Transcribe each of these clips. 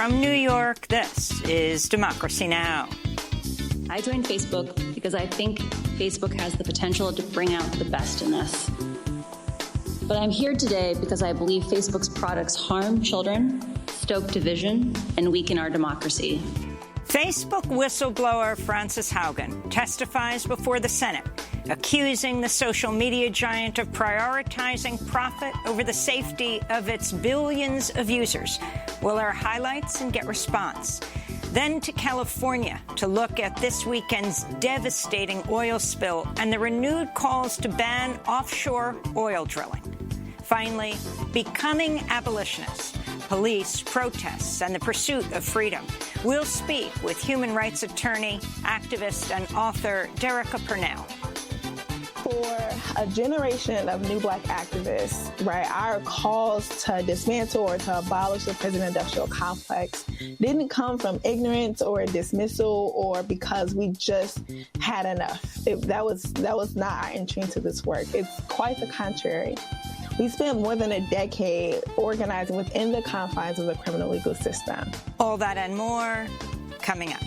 From New York, this is Democracy Now! I joined Facebook because I think Facebook has the potential to bring out the best in us. But I'm here today because I believe Facebook's products harm children, stoke division, and weaken our democracy. Facebook whistleblower Frances Haugen testifies before the Senate, accusing the social media giant of prioritizing profit over the safety of its billions of users. We'll air highlights and get response. Then to California to look at this weekend's devastating oil spill and the renewed calls to ban offshore oil drilling. Finally, becoming abolitionists, police, protests, and the pursuit of freedom. We'll speak with human rights attorney, activist, and author Derica Purnell. For a generation of new Black activists, right, our calls to dismantle or to abolish the prison-industrial complex didn't come from ignorance or dismissal or because we just had enough. That was not our entry into this work. It's quite the contrary. We spent more than a decade organizing within the confines of the criminal legal system. All that and more coming up.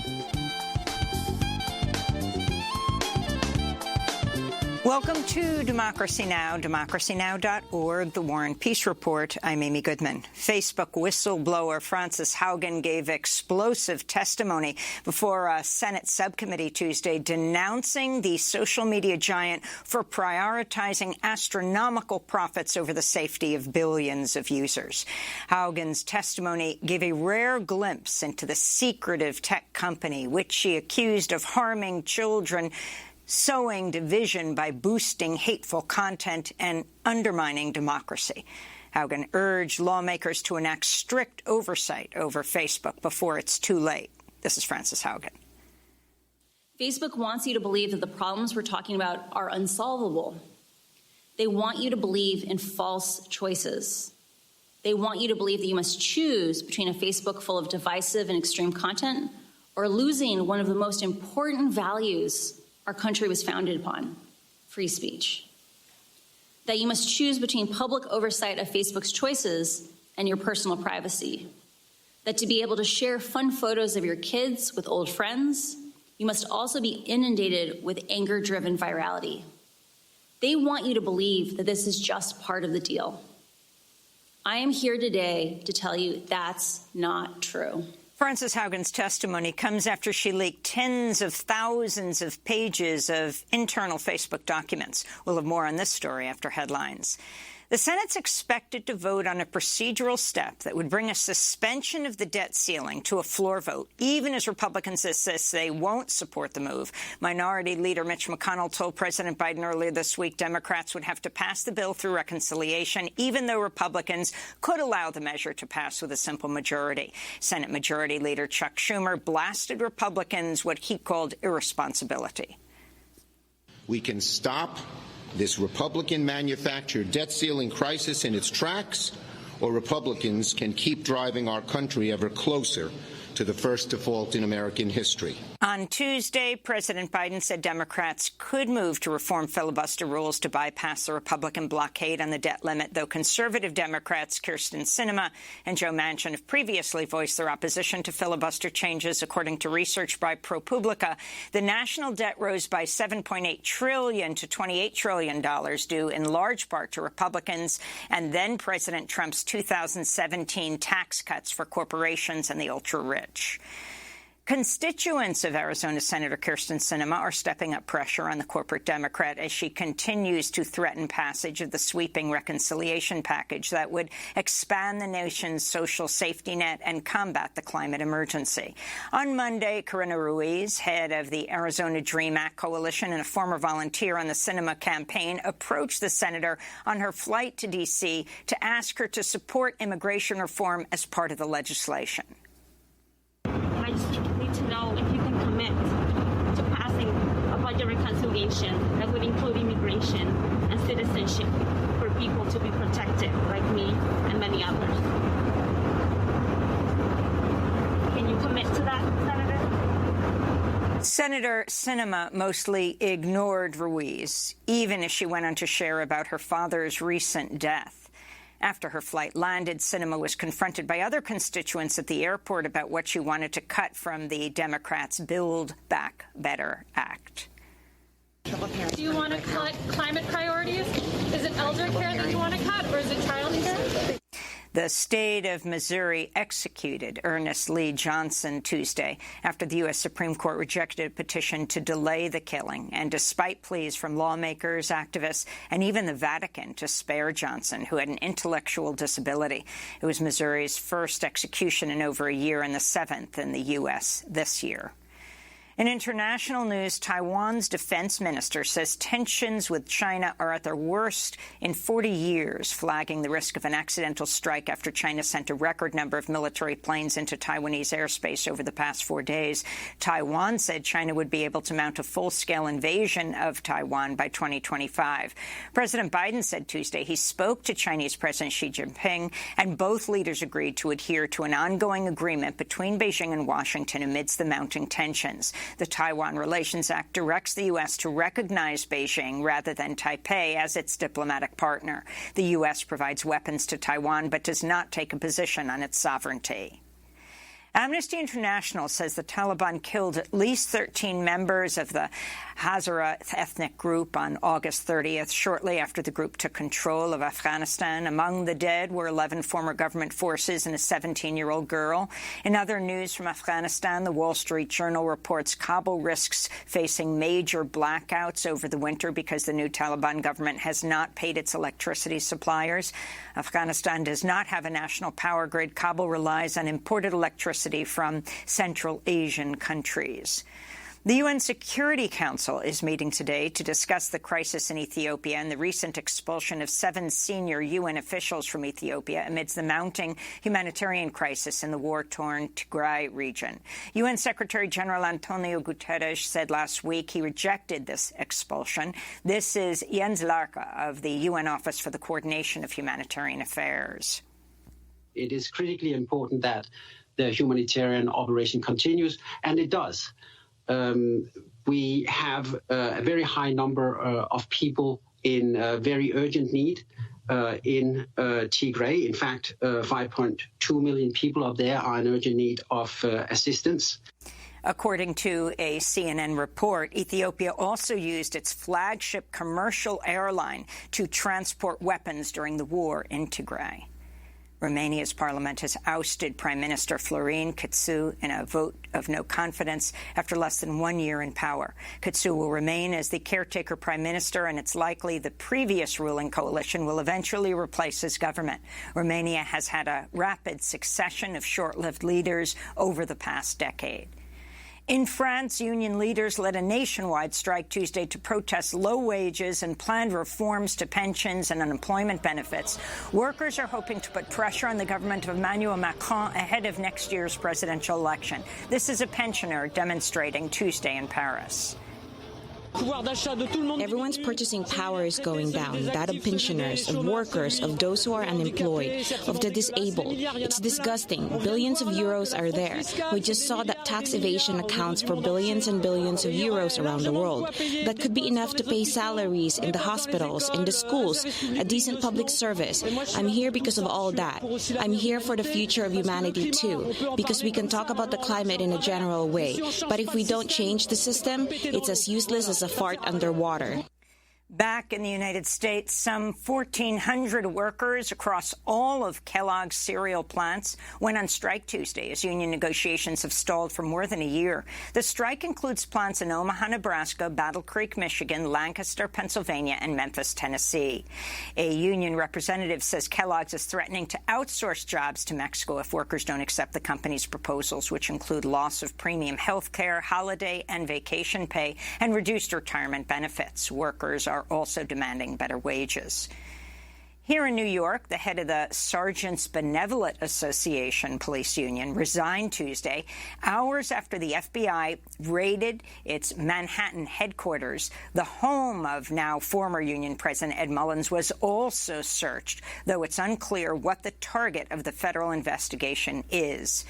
Welcome to Democracy Now!, democracynow.org, The War and Peace Report. I'm Amy Goodman. Facebook whistleblower Frances Haugen gave explosive testimony before a Senate subcommittee Tuesday denouncing the social media giant for prioritizing astronomical profits over the safety of billions of users. Haugen's testimony gave a rare glimpse into the secretive tech company, which she accused of harming children, sowing division by boosting hateful content, and undermining democracy. Haugen urged lawmakers to enact strict oversight over Facebook before it's too late. This is Frances Haugen. Facebook wants you to believe that the problems we're talking about are unsolvable. They want you to believe in false choices. They want you to believe that you must choose between a Facebook full of divisive and extreme content or losing one of the most important values our country was founded upon, free speech. That you must choose between public oversight of Facebook's choices and your personal privacy. That to be able to share fun photos of your kids with old friends, you must also be inundated with anger-driven virality. They want you to believe that this is just part of the deal. I am here today to tell you that's not true. Frances Haugen's testimony comes after she leaked tens of thousands of pages of internal Facebook documents. We'll have more on this story after headlines. The Senate's expected to vote on a procedural step that would bring a suspension of the debt ceiling to a floor vote, even as Republicans insist they won't support the move. Minority Leader Mitch McConnell told President Biden earlier this week Democrats would have to pass the bill through reconciliation, even though Republicans could allow the measure to pass with a simple majority. Senate Majority Leader Chuck Schumer blasted Republicans what he called irresponsibility. We can stop this Republican-manufactured debt ceiling crisis in its tracks, or Republicans can keep driving our country ever closer to the first default in American history. On Tuesday, President Biden said Democrats could move to reform filibuster rules to bypass the Republican blockade on the debt limit, though conservative Democrats Kyrsten Sinema and Joe Manchin have previously voiced their opposition to filibuster changes. According to research by ProPublica, the national debt rose by $7.8 trillion to $28 trillion, due in large part to Republicans and then President Trump's 2017 tax cuts for corporations and the ultra-rich. Constituents of Arizona Senator Kyrsten Sinema are stepping up pressure on the corporate Democrat as she continues to threaten passage of the sweeping reconciliation package that would expand the nation's social safety net and combat the climate emergency. On Monday, Corina Ruiz, head of the Arizona Dream Act Coalition and a former volunteer on the Sinema campaign, approached the senator on her flight to D.C. to ask her to support immigration reform as part of the legislation. I just need to know if you can commit to passing a budget reconciliation that would include immigration and citizenship for people to be protected, like me and many others. Can you commit to that, Senator? Senator Sinema mostly ignored Ruiz, even as she went on to share about her father's recent death. After her flight landed, Sinema was confronted by other constituents at the airport about what she wanted to cut from the Democrats' Build Back Better Act. Do you want to cut climate priorities? Is it elder care that you want to cut, or is it child care? The state of Missouri executed Ernest Lee Johnson Tuesday after the U.S. Supreme Court rejected a petition to delay the killing, and despite pleas from lawmakers, activists, and even the Vatican to spare Johnson, who had an intellectual disability. It was Missouri's first execution in over a year and the 7th in the U.S. this year. In international news, Taiwan's defense minister says tensions with China are at their worst in 40 years, flagging the risk of an accidental strike after China sent a record number of military planes into Taiwanese airspace over the past 4 days. Taiwan said China would be able to mount a full-scale invasion of Taiwan by 2025. President Biden said Tuesday he spoke to Chinese President Xi Jinping, and both leaders agreed to adhere to an ongoing agreement between Beijing and Washington amidst the mounting tensions. The Taiwan Relations Act directs the U.S. to recognize Beijing rather than Taipei as its diplomatic partner. The U.S. provides weapons to Taiwan but does not take a position on its sovereignty. Amnesty International says the Taliban killed at least 13 members of the Hazara ethnic group on August 30th, shortly after the group took control of Afghanistan. Among the dead were 11 former government forces and a 17-year-old girl. In other news from Afghanistan, the Wall Street Journal reports Kabul risks facing major blackouts over the winter because the new Taliban government has not paid its electricity suppliers. Afghanistan does not have a national power grid. Kabul relies on imported electricity from Central Asian countries. The UN Security Council is meeting today to discuss the crisis in Ethiopia and the recent expulsion of 7 senior UN officials from Ethiopia amidst the mounting humanitarian crisis in the war-torn Tigray region. UN Secretary-General Antonio Guterres said last week he rejected this expulsion. This is Jens Larke of the UN Office for the Coordination of Humanitarian Affairs. It is critically important that the humanitarian operation continues, and it does. We have a very high number of people in very urgent need in Tigray. In fact, 5.2 million people up there are in urgent need of assistance. According to a CNN report, Ethiopia also used its flagship commercial airline to transport weapons during the war in Tigray. Romania's parliament has ousted Prime Minister Florin Câțu in a vote of no confidence after less than 1 year in power. Câțu will remain as the caretaker prime minister, and it's likely the previous ruling coalition will eventually replace his government. Romania has had a rapid succession of short-lived leaders over the past decade. In France, union leaders led a nationwide strike Tuesday to protest low wages and planned reforms to pensions and unemployment benefits. Workers are hoping to put pressure on the government of Emmanuel Macron ahead of next year's presidential election. This is a pensioner demonstrating Tuesday in Paris. Everyone's purchasing power is going down, that of pensioners, of workers, of those who are unemployed, of the disabled. It's disgusting. Billions of euros are there. We just saw that tax evasion accounts for billions and billions of euros around the world. That could be enough to pay salaries in the hospitals, in the schools, a decent public service. I'm here because of all that. I'm here for the future of humanity too, because we can talk about the climate in a general way. But if we don't change the system, it's as useless as a fart underwater. Back in the United States, some 1,400 workers across all of Kellogg's cereal plants went on strike Tuesday as union negotiations have stalled for more than a year. The strike includes plants in Omaha, Nebraska, Battle Creek, Michigan, Lancaster, Pennsylvania, and Memphis, Tennessee. A union representative says Kellogg's is threatening to outsource jobs to Mexico if workers don't accept the company's proposals, which include loss of premium health care, holiday and vacation pay, and reduced retirement benefits. Workers are also demanding better wages. Here in New York, the head of the Sergeants Benevolent Association police union resigned Tuesday, hours after the FBI raided its Manhattan headquarters. The home of now former union president Ed Mullins was also searched, though it's unclear what the target of the federal investigation is.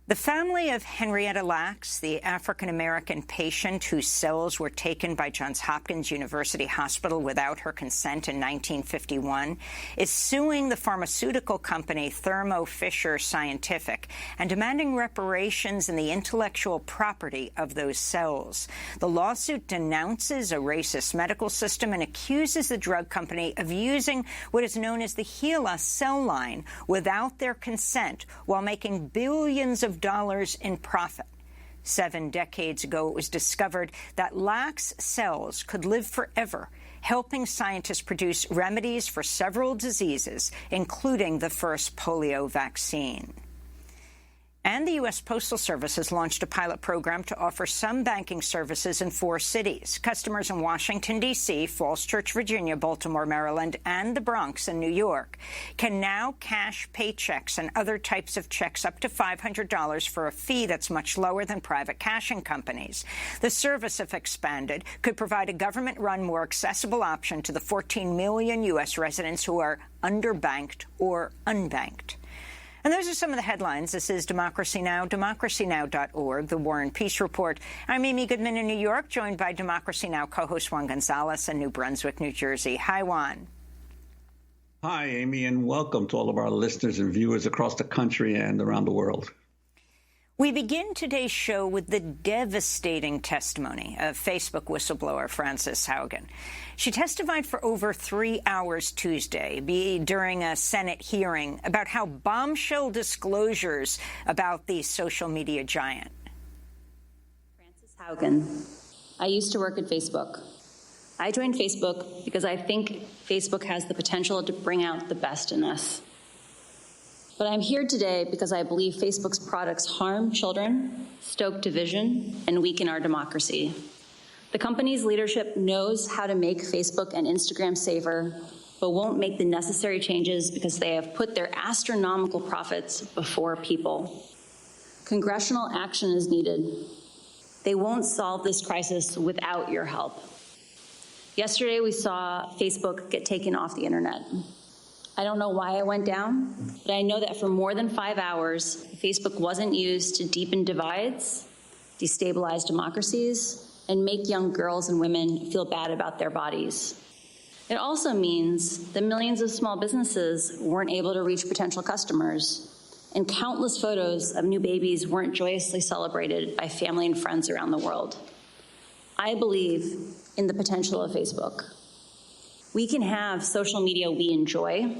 The family of Henrietta Lacks, the African-American patient whose cells were taken by Johns Hopkins University Hospital without her consent in 1951, is suing the pharmaceutical company Thermo Fisher Scientific and demanding reparations and the intellectual property of those cells. The lawsuit denounces a racist medical system and accuses the drug company of using what is known as the HeLa cell line without their consent while making billions of dollars in profit. 7 decades ago, it was discovered that Lacks cells could live forever, helping scientists produce remedies for several diseases, including the first polio vaccine. And the U.S. Postal Service has launched a pilot program to offer some banking services in 4 cities. Customers in Washington, D.C., Falls Church, Virginia, Baltimore, Maryland, and the Bronx in New York can now cash paychecks and other types of checks up to $500 for a fee that's much lower than private cashing companies. The service, if expanded, could provide a government-run, more accessible option to the 14 million U.S. residents who are underbanked or unbanked. And those are some of the headlines. This is Democracy Now!, democracynow.org, The War and Peace Report. I'm Amy Goodman in New York, joined by Democracy Now! Co-host Juan Gonzalez in New Brunswick, New Jersey. Hi, Juan. Hi, Amy, and welcome to all of our listeners and viewers across the country and around the world. We begin today's show with the devastating testimony of Facebook whistleblower Frances Haugen. She testified for over 3 hours Tuesday during a Senate hearing about how bombshell disclosures about the social media giant. Frances Haugen. I used to work at Facebook. I joined Facebook because I think Facebook has the potential to bring out the best in us. But I'm here today because I believe Facebook's products harm children, stoke division, and weaken our democracy. The company's leadership knows how to make Facebook and Instagram safer, but won't make the necessary changes because they have put their astronomical profits before people. Congressional action is needed. They won't solve this crisis without your help. Yesterday, we saw Facebook get taken off the internet. I don't know why it went down, but I know that for more than 5 hours, Facebook wasn't used to deepen divides, destabilize democracies, and make young girls and women feel bad about their bodies. It also means that millions of small businesses weren't able to reach potential customers, and countless photos of new babies weren't joyously celebrated by family and friends around the world. I believe in the potential of Facebook. We can have social media we enjoy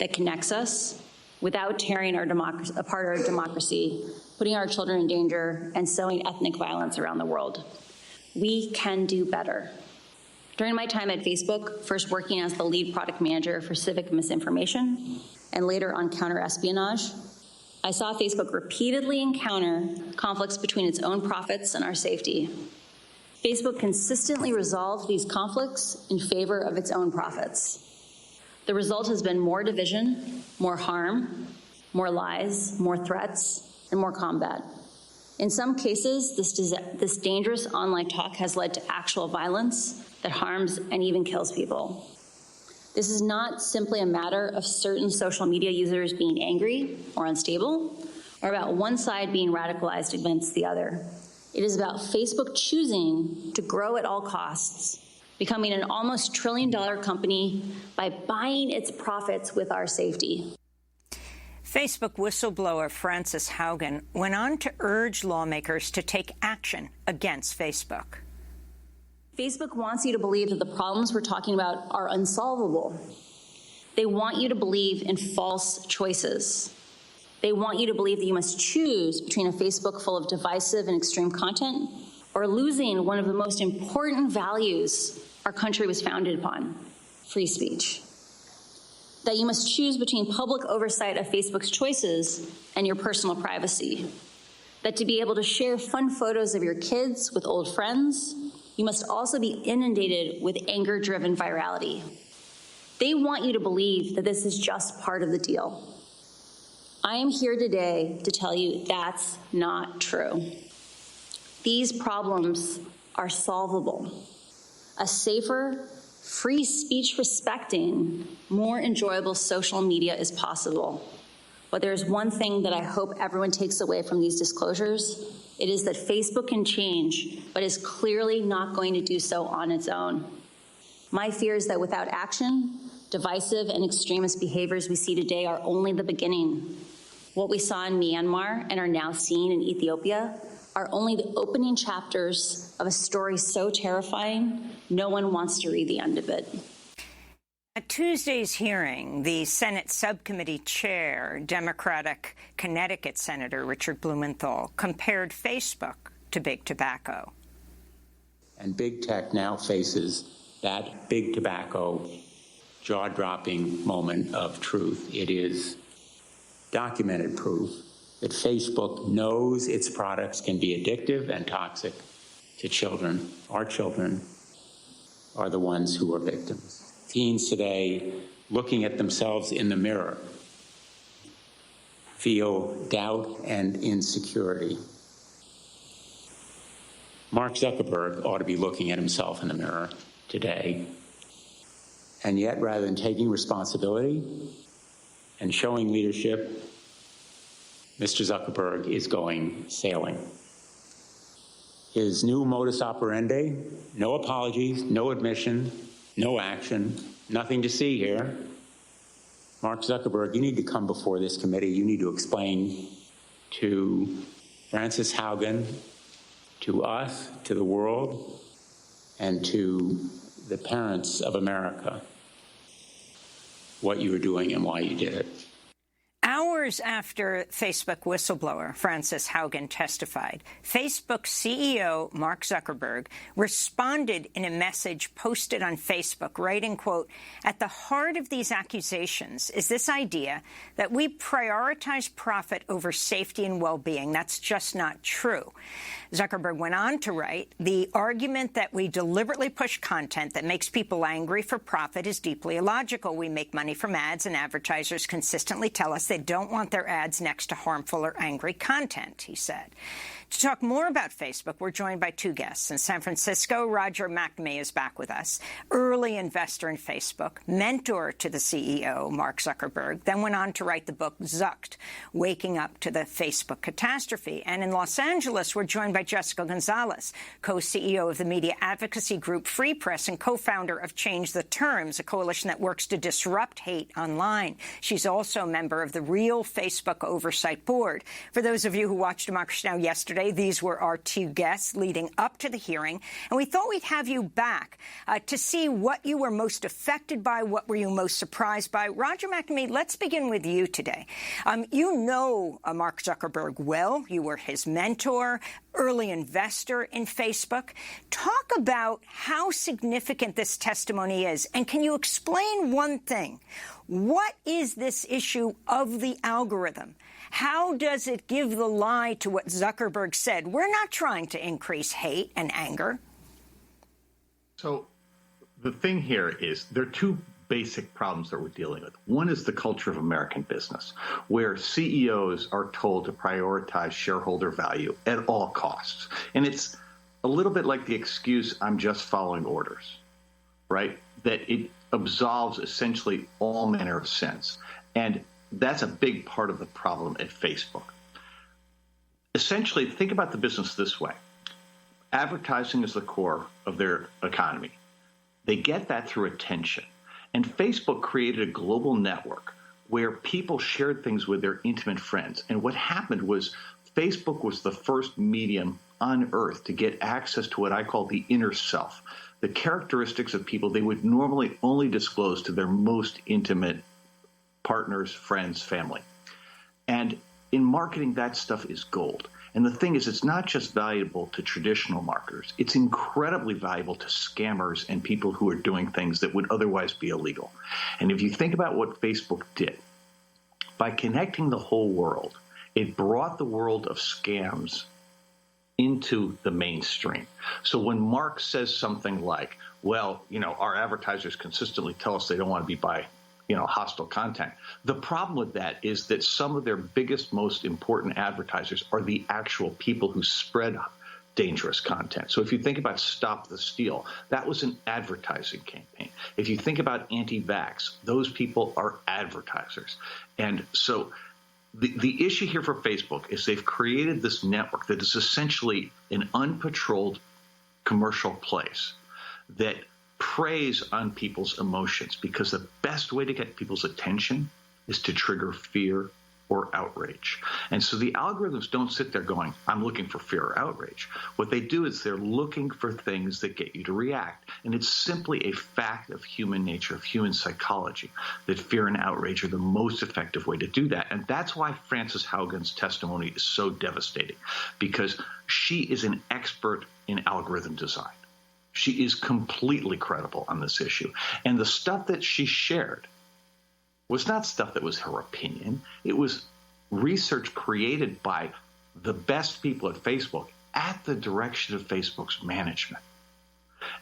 that connects us without tearing apart our democracy, putting our children in danger, and sowing ethnic violence around the world. We can do better. During my time at Facebook, first working as the lead product manager for civic misinformation and later on counter-espionage, I saw Facebook repeatedly encounter conflicts between its own profits and our safety. Facebook consistently resolved these conflicts in favor of its own profits. The result has been more division, more harm, more lies, more threats, and more combat. In some cases, this dangerous online talk has led to actual violence that harms and even kills people. This is not simply a matter of certain social media users being angry or unstable, or about one side being radicalized against the other. It is about Facebook choosing to grow at all costs, becoming an almost $1 trillion company by buying its profits with our safety. Facebook whistleblower Frances Haugen went on to urge lawmakers to take action against Facebook. Facebook wants you to believe that the problems we're talking about are unsolvable. They want you to believe in false choices. They want you to believe that you must choose between a Facebook full of divisive and extreme content or losing one of the most important values our country was founded upon, free speech. That you must choose between public oversight of Facebook's choices and your personal privacy. That to be able to share fun photos of your kids with old friends, you must also be inundated with anger-driven virality. They want you to believe that this is just part of the deal. I am here today to tell you that's not true. These problems are solvable. A safer, free speech respecting, more enjoyable social media is possible. But there's one thing that I hope everyone takes away from these disclosures. It is that Facebook can change, but is clearly not going to do so on its own. My fear is that without action, divisive and extremist behaviors we see today are only the beginning. What we saw in Myanmar and are now seeing in Ethiopia are only the opening chapters of a story so terrifying, no one wants to read the end of it. At Tuesday's hearing, the Senate subcommittee chair, Democratic Connecticut Senator Richard Blumenthal, compared Facebook to big tobacco. And big tech now faces that big tobacco jaw-dropping moment of truth. It is documented proof that Facebook knows its products can be addictive and toxic to children. Our children are the ones who are victims. Teens today, looking at themselves in the mirror, feel doubt and insecurity. Mark Zuckerberg ought to be looking at himself in the mirror today. And yet, rather than taking responsibility and showing leadership, Mr. Zuckerberg is going sailing. His new modus operandi, no apologies, no admission, no action, nothing to see here. Mark Zuckerberg, you need to come before this committee. You need to explain to Frances Haugen, to us, to the world, and to the parents of America what you were doing and why you did it. Hours after Facebook whistleblower Frances Haugen testified, Facebook CEO Mark Zuckerberg responded in a message posted on Facebook, writing, quote, "At the heart of these accusations is this idea that we prioritize profit over safety and well-being. That's just not true." Zuckerberg went on to write, "The argument that we deliberately push content that makes people angry for profit is deeply illogical. We make money from ads, and advertisers consistently tell us they don't want their ads next to harmful or angry content," he said. To talk more about Facebook, we're joined by two guests. In San Francisco, Roger McNamee is back with us, early investor in Facebook, mentor to the CEO, Mark Zuckerberg, then went on to write the book Zucked, Waking Up to the Facebook Catastrophe. And in Los Angeles, we're joined by Jessica Gonzalez, co-CEO of the media advocacy group Free Press and co-founder of Change the Terms, a coalition that works to disrupt hate online. She's also a member of the Real Facebook Oversight Board. For those of you who watched Democracy Now! Yesterday, these were our two guests leading up to the hearing, and we thought we'd have you back to see what you were most affected by, what were you most surprised by. Roger McNamee, let's begin with you today. You know Mark Zuckerberg well. You were his mentor, early investor in Facebook. Talk about how significant this testimony is, and can you explain one thing? What is this issue of the algorithm? How does it give the lie to what Zuckerberg said? We're not trying to increase hate and anger. So the thing here is there are two basic problems that we're dealing with. One is the culture of American business, where CEOs are told to prioritize shareholder value at all costs. And it's a little bit like the excuse, "I'm just following orders," right? That it absolves essentially all manner of sins. And that's a big part of the problem at Facebook. Essentially, think about the business this way. Advertising is the core of their economy. They get that through attention. And Facebook created a global network where people shared things with their intimate friends. And what happened was Facebook was the first medium on earth to get access to what I call the inner self, the characteristics of people they would normally only disclose to their most intimate partners, friends, family. And in marketing, that stuff is gold. And the thing is, it's not just valuable to traditional marketers. It's incredibly valuable to scammers and people who are doing things that would otherwise be illegal. And if you think about what Facebook did, by connecting the whole world, it brought the world of scams into the mainstream. So when Mark says something like, well, our advertisers consistently tell us they don't want to be by hostile content. The problem with that is that some of their biggest, most important advertisers are the actual people who spread dangerous content. So if you think about Stop the Steal, that was an advertising campaign. If you think about anti-vax, those people are advertisers. And so the issue here for Facebook is they've created this network that is essentially an unpatrolled commercial place that preys on people's emotions, because the best way to get people's attention is to trigger fear or outrage. And so the algorithms don't sit there going, I'm looking for fear or outrage. What they do is they're looking for things that get you to react. And it's simply a fact of human nature, of human psychology, that fear and outrage are the most effective way to do that. And that's why Frances Haugen's testimony is so devastating, because she is an expert in algorithm design. She is completely credible on this issue. And the stuff that she shared was not stuff that was her opinion. It was research created by the best people at Facebook at the direction of Facebook's management.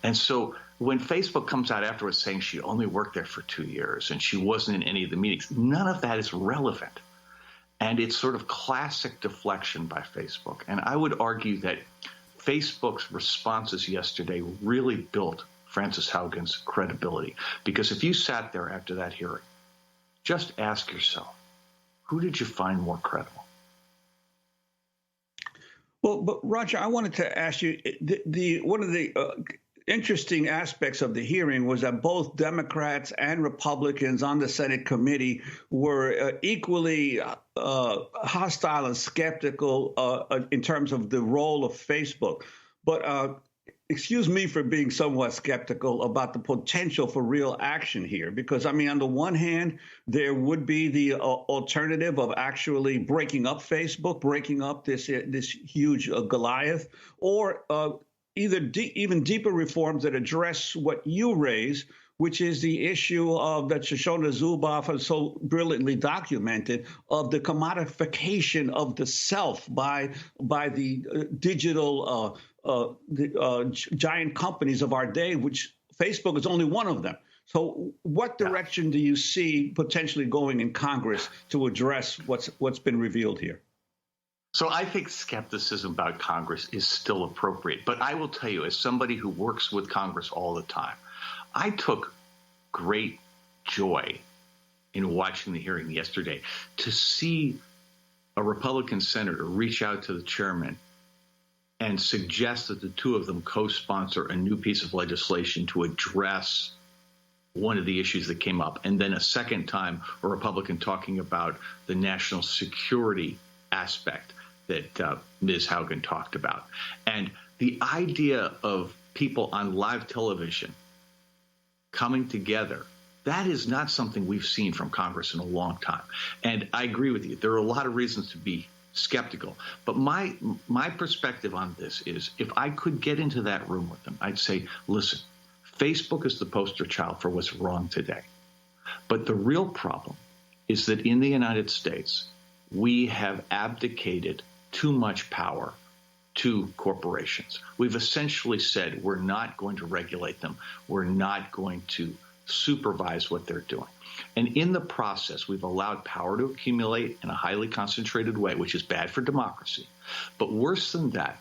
And so when Facebook comes out afterwards saying she only worked there for 2 years and she wasn't in any of the meetings, none of that is relevant. And it's sort of classic deflection by Facebook. And I would argue that Facebook's responses yesterday really built Frances Haugen's credibility. Because if you sat there after that hearing, just ask yourself, who did you find more credible? Well, but Roger, I wanted to ask you, one of the interesting aspects of the hearing was that both Democrats and Republicans on the Senate committee were equally hostile and skeptical in terms of the role of Facebook. But excuse me for being somewhat skeptical about the potential for real action here, because, I mean, on the one hand, there would be the alternative of actually breaking up Facebook, breaking up this huge Goliath, or even deeper reforms that address what you raise, which is the issue of that Shoshana Zuboff has so brilliantly documented, of the commodification of the self by the digital giant companies of our day, which Facebook is only one of them. So what direction do you see potentially going in Congress to address what's been revealed here? So I think skepticism about Congress is still appropriate. But I will tell you, as somebody who works with Congress all the time, I took great joy in watching the hearing yesterday to see a Republican senator reach out to the chairman and suggest that the two of them co-sponsor a new piece of legislation to address one of the issues that came up. And then a second time, a Republican talking about the national security aspect that Ms. Haugen talked about. And the idea of people on live television coming together, that is not something we've seen from Congress in a long time. And I agree with you. There are a lot of reasons to be skeptical. But my perspective on this is, if I could get into that room with them, I'd say, listen, Facebook is the poster child for what's wrong today. But the real problem is that in the United States, we have abdicated too much power to corporations. We've essentially said we're not going to regulate them. We're not going to supervise what they're doing. And in the process, we've allowed power to accumulate in a highly concentrated way, which is bad for democracy. But worse than that,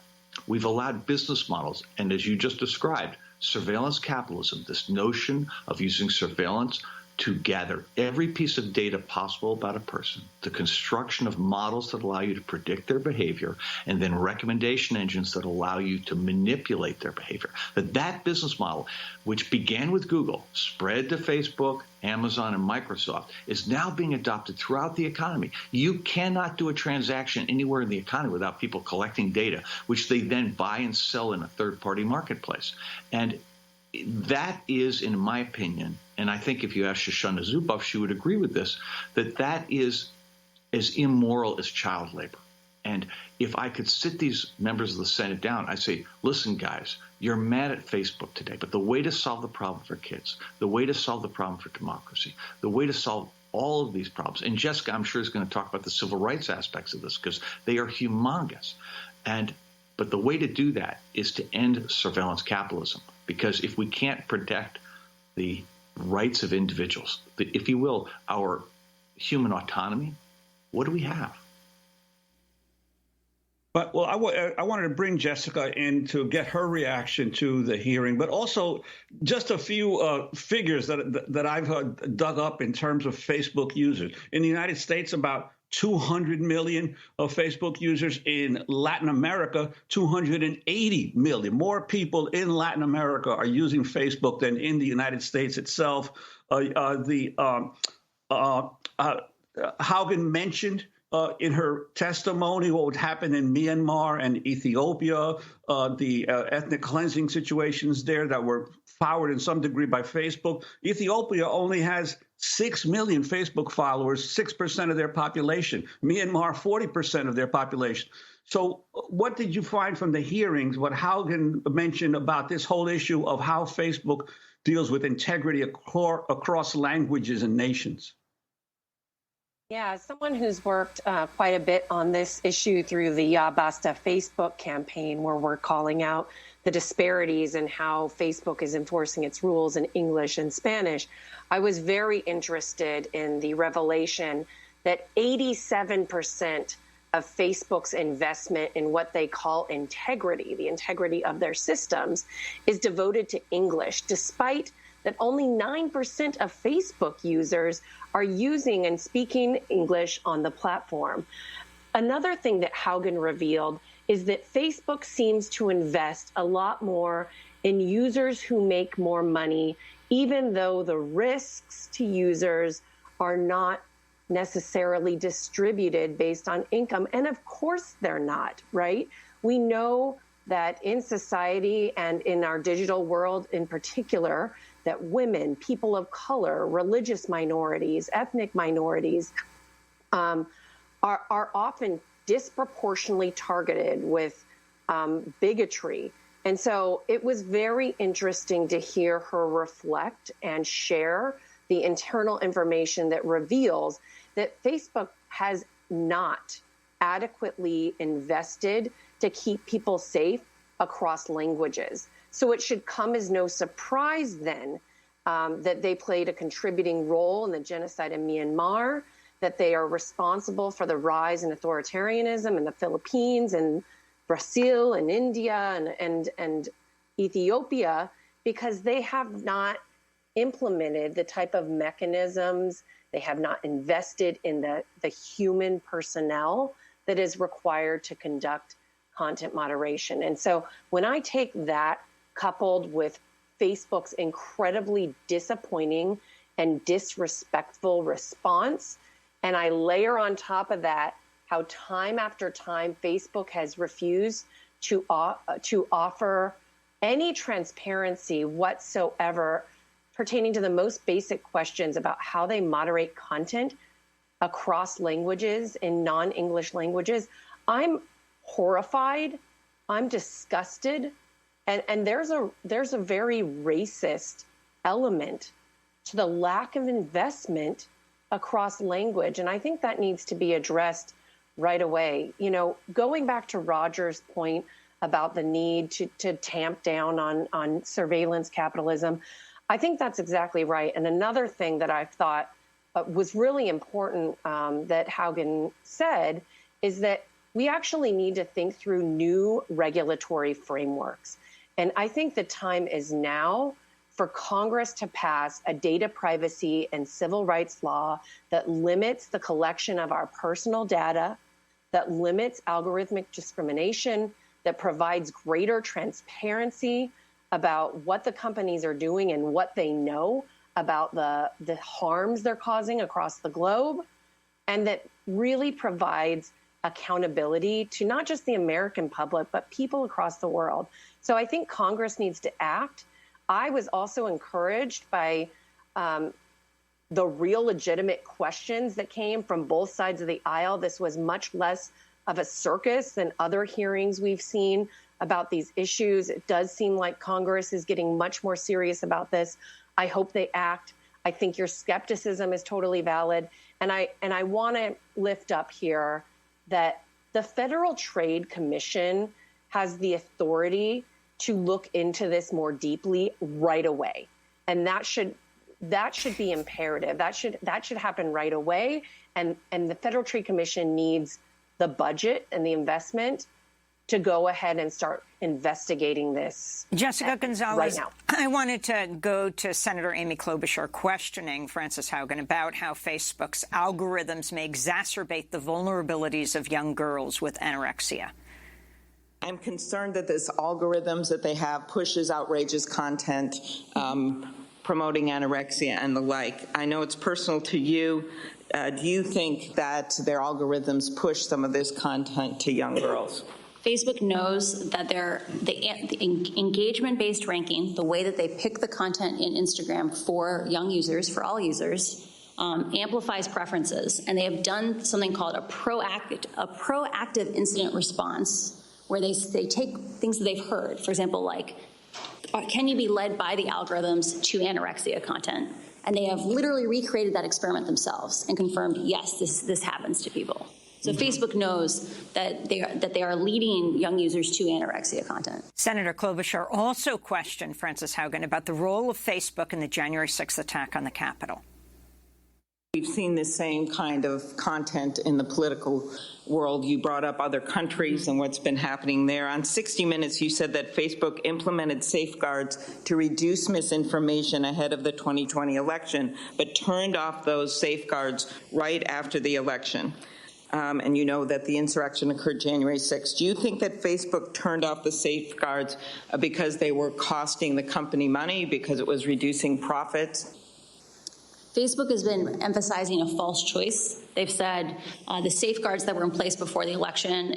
we've allowed business models, and as you just described, surveillance capitalism, this notion of using surveillance to gather every piece of data possible about a person, the construction of models that allow you to predict their behavior, and then recommendation engines that allow you to manipulate their behavior. That business model, which began with Google, spread to Facebook, Amazon, and Microsoft, is now being adopted throughout the economy. You cannot do a transaction anywhere in the economy without people collecting data, which they then buy and sell in a third-party marketplace. And that is, in my opinion, and I think if you ask Shoshana Zuboff, she would agree with this, that is as immoral as child labor. And if I could sit these members of the Senate down, I'd say, listen, guys, you're mad at Facebook today, but the way to solve the problem for kids, the way to solve the problem for democracy, the way to solve all of these problems, and Jessica, I'm sure, is going to talk about the civil rights aspects of this because they are humongous. But the way to do that is to end surveillance capitalism, because if we can't protect the rights of individuals, if you will, our human autonomy, what do we have? But, well, I wanted to bring Jessica in to get her reaction to the hearing, but also just a few figures that I've dug up in terms of Facebook users. In the United States, about 200 million of Facebook users. In Latin America, 280 million. More people in Latin America are using Facebook than in the United States itself. Haugen mentioned in her testimony what would happen in Myanmar and Ethiopia, the ethnic cleansing situations there that were powered in some degree by Facebook. Ethiopia only has 6 million Facebook followers, 6% of their population. Myanmar, 40% of their population. So what did you find from the hearings, what Haugen mentioned about this whole issue of how Facebook deals with integrity across languages and nations? Yeah, as someone who's worked quite a bit on this issue through the Ya Basta Facebook campaign, where we're calling out the disparities in how Facebook is enforcing its rules in English and Spanish, I was very interested in the revelation that 87% of Facebook's investment in what they call integrity, the integrity of their systems, is devoted to English, despite that only 9% of Facebook users are using and speaking English on the platform. Another thing that Haugen revealed is that Facebook seems to invest a lot more in users who make more money, even though the risks to users are not necessarily distributed based on income. And of course they're not, right? We know that in society and in our digital world in particular, that women, people of color, religious minorities, ethnic minorities are often disproportionately targeted with bigotry. And so it was very interesting to hear her reflect and share the internal information that reveals that Facebook has not adequately invested to keep people safe across languages. So it should come as no surprise then that they played a contributing role in the genocide in Myanmar, that they are responsible for the rise in authoritarianism in the Philippines and Brazil and India and Ethiopia, because they have not implemented the type of mechanisms, they have not invested in the human personnel that is required to conduct content moderation. And so when I take that coupled with Facebook's incredibly disappointing and disrespectful response, and I layer on top of that how time after time Facebook has refused to offer any transparency whatsoever pertaining to the most basic questions about how they moderate content across languages in non-English languages, I'm horrified, I'm disgusted, and there's a very racist element to the lack of investment across language, and I think that needs to be addressed right away. You know, going back to Roger's point about the need to tamp down on surveillance capitalism, I think that's exactly right. And another thing that I thought was really important that Haugen said is that we actually need to think through new regulatory frameworks. And I think the time is now for Congress to pass a data privacy and civil rights law that limits the collection of our personal data, that limits algorithmic discrimination, that provides greater transparency about what the companies are doing and what they know about the harms they're causing across the globe, and that really provides accountability to not just the American public, but people across the world. So I think Congress needs to act. I was also encouraged by the real legitimate questions that came from both sides of the aisle. This was much less of a circus than other hearings we've seen about these issues. It does seem like Congress is getting much more serious about this. I hope they act. I think your skepticism is totally valid. And I want to lift up here that the Federal Trade Commission has the authority to look into this more deeply right away. And that should be imperative. That should happen right away. And the Federal Trade Commission needs the budget and the investment to go ahead and start investigating this. Jessica Gonzalez, right now. I wanted to go to Senator Amy Klobuchar questioning Frances Haugen about how Facebook's algorithms may exacerbate the vulnerabilities of young girls with anorexia. I'm concerned that this algorithms that they have pushes outrageous content, promoting anorexia and the like. I know it's personal to you. Do you think that their algorithms push some of this content to young girls? Facebook knows that the engagement-based ranking, the way that they pick the content in Instagram for young users, for all users, amplifies preferences. And they have done something called a proactive incident response, where they take things that they've heard, for example, like, can you be led by the algorithms to anorexia content? And they have literally recreated that experiment themselves and confirmed, yes, this happens to people. So Facebook knows that they are leading young users to anorexia content. Senator Klobuchar also questioned Frances Haugen about the role of Facebook in the January 6th attack on the Capitol. We've seen the same kind of content in the political world. You brought up other countries and what's been happening there. On 60 Minutes, you said that Facebook implemented safeguards to reduce misinformation ahead of the 2020 election, but turned off those safeguards right after the election. And you know that the insurrection occurred January 6th. Do you think that Facebook turned off the safeguards because they were costing the company money, because it was reducing profits? Facebook has been emphasizing a false choice. They've said the safeguards that were in place before the election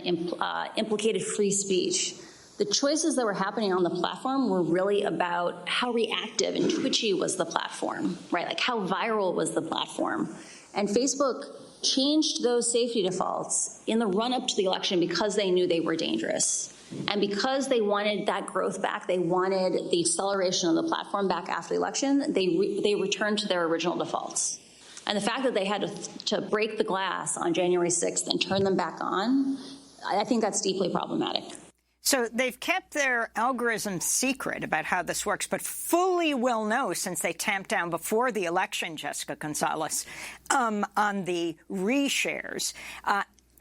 implicated free speech. The choices that were happening on the platform were really about how reactive and twitchy was the platform, right? Like how viral was the platform. And Facebook changed those safety defaults in the run-up to the election because they knew they were dangerous. And because they wanted that growth back, they wanted the acceleration of the platform back after the election, they returned to their original defaults. And the fact that they had to break the glass on January 6th and turn them back on, I think that's deeply problematic. So they've kept their algorithms secret about how this works, but fully will know since they tamped down before the election, Jessica Gonzalez, on the reshares.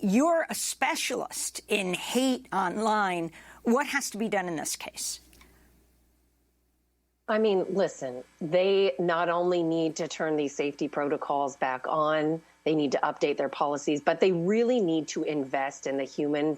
You're a specialist in hate online. What has to be done in this case? I mean, listen, they not only need to turn these safety protocols back on, they need to update their policies, but they really need to invest in the human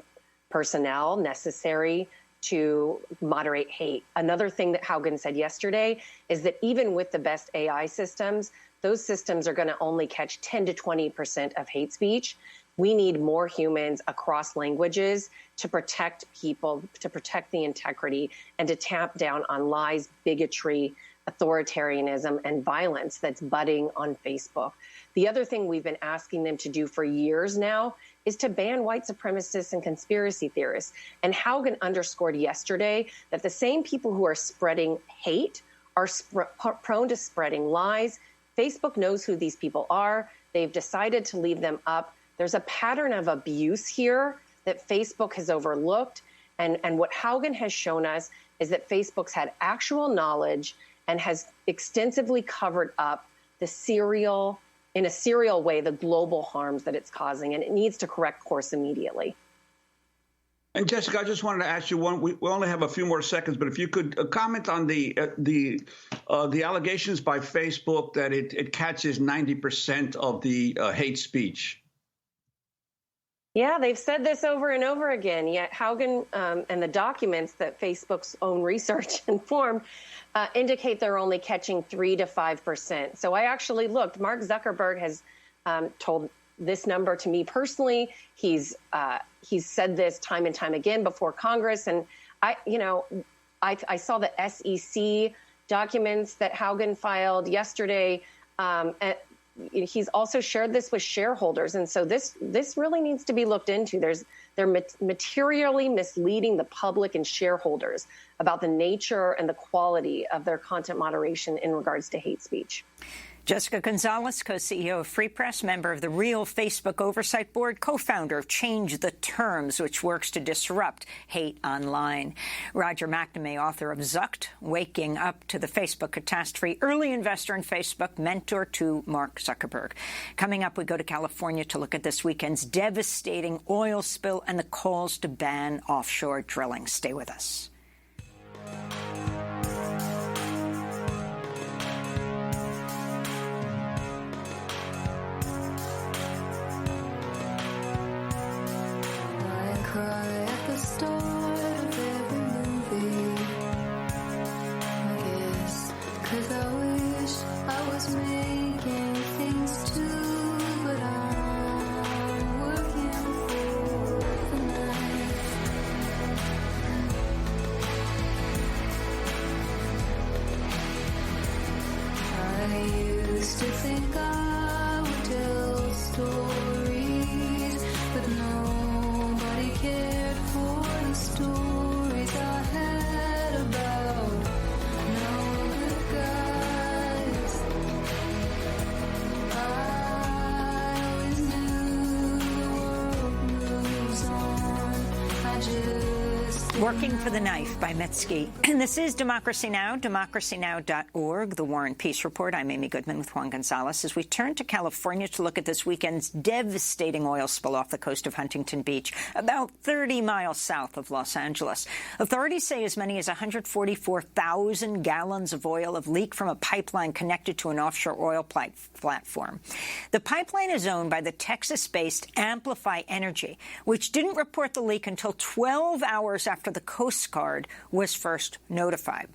personnel necessary to moderate hate. Another thing that Haugen said yesterday is that even with the best AI systems, those systems are going to only catch 10 to 20% of hate speech. We need more humans across languages to protect people, to protect the integrity, and to tamp down on lies, bigotry, authoritarianism, and violence that's budding on Facebook. The other thing we've been asking them to do for years now is to ban white supremacists and conspiracy theorists. And Haugen underscored yesterday that the same people who are spreading hate are prone to spreading lies. Facebook knows who these people are. They've decided to leave them up. There's a pattern of abuse here that Facebook has overlooked. And what Haugen has shown us is that Facebook's had actual knowledge and has extensively covered up in a serial way, the global harms that it's causing, and it needs to correct course immediately. And Jessica, I just wanted to ask you one. We only have a few more seconds, but if you could comment on the allegations by Facebook that it catches 90% of the hate speech. Yeah, they've said this over and over again, yet Haugen and the documents that Facebook's own research informed indicate they're only catching 3 to 5%. So I actually looked. Mark Zuckerberg has told this number to me personally. He's said this time and time again before Congress. And I saw the SEC documents that Haugen filed yesterday. He's also shared this with shareholders. And so this really needs to be looked into. They're materially misleading the public and shareholders about the nature and the quality of their content moderation in regards to hate speech. Jessica Gonzalez, co-CEO of Free Press, member of the Real Facebook Oversight Board, co-founder of Change the Terms, which works to disrupt hate online. Roger McNamee, author of Zucked, Waking Up to the Facebook Catastrophe, early investor in Facebook, mentor to Mark Zuckerberg. Coming up, we go to California to look at this weekend's devastating oil spill and the calls to ban offshore drilling. Stay with us. Cry at the start of every movie, I guess, 'cause I wish I was making things too, but I'm working for the night. I used to think I would tell stories, but nobody cared for the stories I had about no good guys. I always knew the world moves on. I just Working for the Knife by Mitski. And this is Democracy Now!, democracynow.org, The War and Peace Report. I'm Amy Goodman with Juan Gonzalez. As we turn to California to look at this weekend's devastating oil spill off the coast of Huntington Beach, about 30 miles south of Los Angeles. Authorities say as many as 144,000 gallons of oil have leaked from a pipeline connected to an offshore oil platform. The pipeline is owned by the Texas-based Amplify Energy, which didn't report the leak until 12 hours after the Coast Guard was first notified.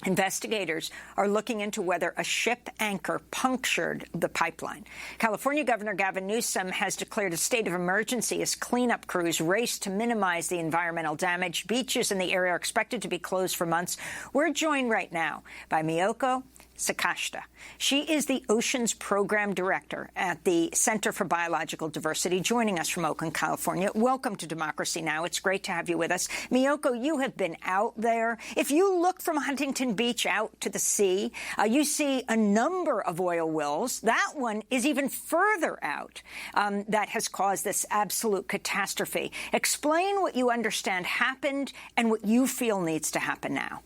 Investigators are looking into whether a ship anchor punctured the pipeline. California Governor Gavin Newsom has declared a state of emergency as cleanup crews race to minimize the environmental damage. Beaches in the area are expected to be closed for months. We're joined right now by Miyoko Sakashita. She is the Oceans Program Director at the Center for Biological Diversity, joining us from Oakland, California. Welcome to Democracy Now! It's great to have you with us. Miyoko, you have been out there. If you look from Huntington Beach out to the sea, you see a number of oil wells. That one is even further out that has caused this absolute catastrophe. Explain what you understand happened and what you feel needs to happen now.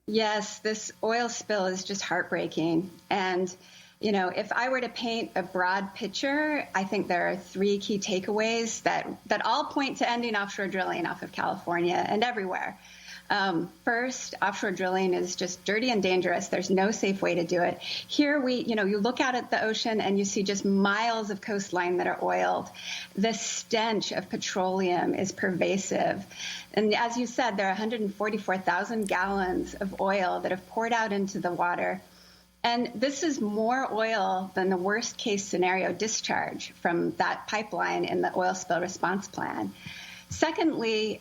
Yes, this oil spill is just heartbreaking. And, you know, if I were to paint a broad picture, I think there are three key takeaways that all point to ending offshore drilling off of California and everywhere. First, offshore drilling is just dirty and dangerous. There's no safe way to do it. Here, you look out at the ocean and you see just miles of coastline that are oiled. The stench of petroleum is pervasive. And as you said, there are 144,000 gallons of oil that have poured out into the water. And this is more oil than the worst case scenario discharge from that pipeline in the oil spill response plan. Secondly,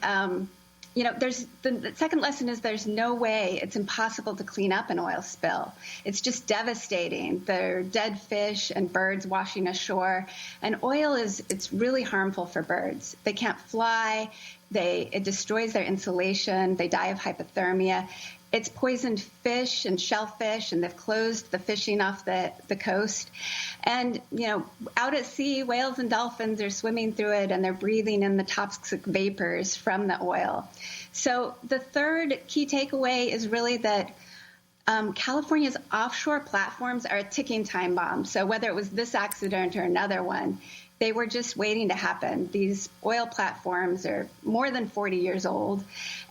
there's the second lesson is there's no way, it's impossible to clean up an oil spill. It's just devastating. There are dead fish and birds washing ashore. And oil it's really harmful for birds. They can't fly. It destroys their insulation. They die of hypothermia. It's poisoned fish and shellfish, and they've closed the fishing off the coast. And, out at sea, whales and dolphins are swimming through it, and they're breathing in the toxic vapors from the oil. So the third key takeaway is really that California's offshore platforms are a ticking time bomb. So whether it was this accident or another one, they were just waiting to happen. These oil platforms are more than 40 years old,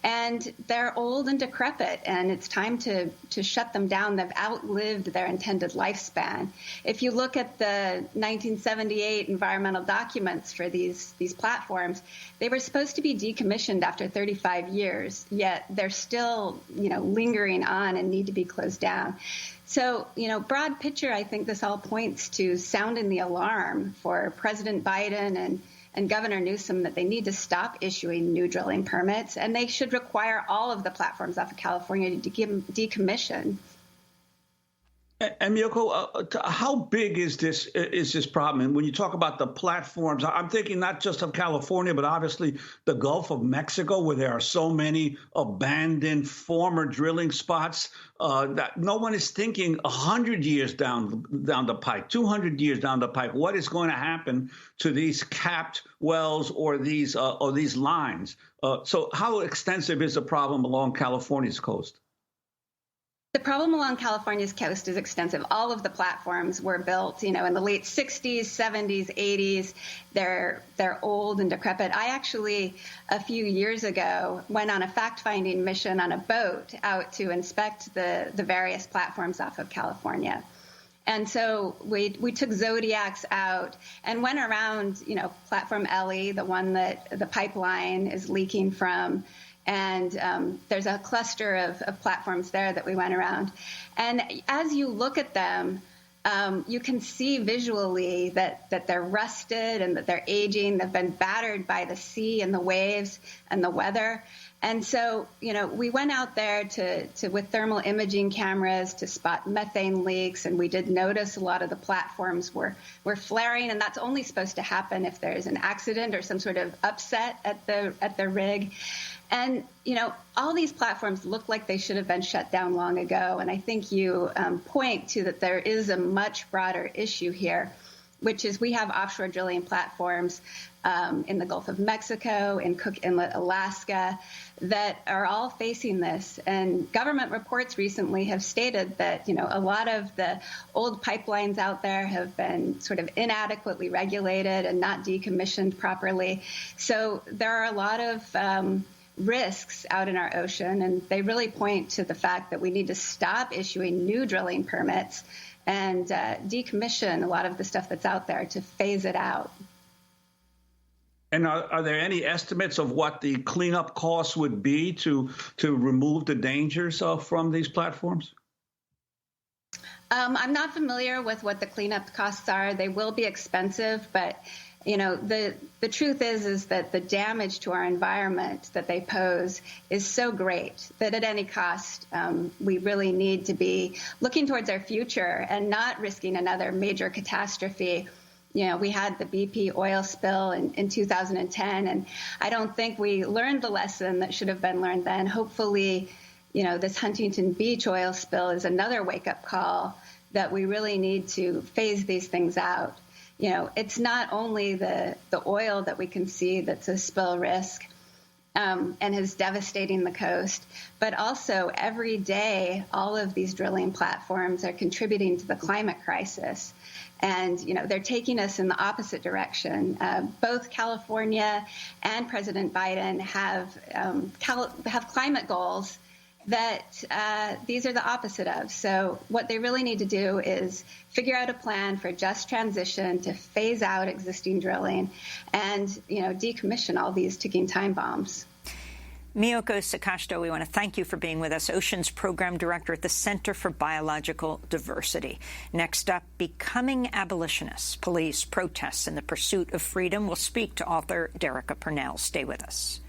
and they're old and decrepit, and it's time to shut them down. They've outlived their intended lifespan. If you look at the 1978 environmental documents for these platforms, they were supposed to be decommissioned after 35 years, yet they're still, lingering on and need to be closed down. So, broad picture, I think this all points to sounding the alarm for President Biden and Governor Newsom that they need to stop issuing new drilling permits, and they should require all of the platforms off of California to decommission. And Miyoko, how big is this problem? And when you talk about the platforms, I'm thinking not just of California, but obviously the Gulf of Mexico, where there are so many abandoned former drilling spots that no one is thinking 100 years down the pike, 200 years down the pike, what is going to happen to these capped wells or these lines? So how extensive is the problem along California's coast? The problem along California's coast is extensive. All of the platforms were built, in the late 60s, 70s, 80s. They're old and decrepit. I actually, a few years ago, went on a fact-finding mission on a boat out to inspect the various platforms off of California. And so we took Zodiacs out and went around, Platform Ellie, the one that the pipeline is leaking from. And there's a cluster of platforms there that we went around. And as you look at them, you can see visually that they're rusted and that they're aging. They've been battered by the sea and the waves and the weather. And so, we went out there to with thermal imaging cameras to spot methane leaks. And we did notice a lot of the platforms were flaring. And that's only supposed to happen if there's an accident or some sort of upset at the rig. And, all these platforms look like they should have been shut down long ago. And I think you point to that there is a much broader issue here, which is we have offshore drilling platforms in the Gulf of Mexico, in Cook Inlet, Alaska, that are all facing this. And government reports recently have stated that, a lot of the old pipelines out there have been sort of inadequately regulated and not decommissioned properly. So there are a lot of risks out in our ocean, and they really point to the fact that we need to stop issuing new drilling permits and decommission a lot of the stuff that's out there to phase it out. And are there any estimates of what the cleanup costs would be to remove the dangers from these platforms? I'm not familiar with what the cleanup costs are. They will be expensive, but the truth is that the damage to our environment that they pose is so great that at any cost, we really need to be looking towards our future and not risking another major catastrophe. We had the BP oil spill in 2010, and I don't think we learned the lesson that should have been learned then. Hopefully, this Huntington Beach oil spill is another wake-up call that we really need to phase these things out. It's not only the oil that we can see that's a spill risk and is devastating the coast, but also every day all of these drilling platforms are contributing to the climate crisis. And, they're taking us in the opposite direction. Both California and President Biden have climate goals that these are the opposite of. So what they really need to do is figure out a plan for just transition to phase out existing drilling and, decommission all these ticking time bombs. Miyoko Sakashito, we want to thank you for being with us, Oceans Program Director at the Center for Biological Diversity. Next up, Becoming Abolitionists, Police, Protests, and the Pursuit of Freedom. We'll speak to author Dereka Purnell. Stay with us.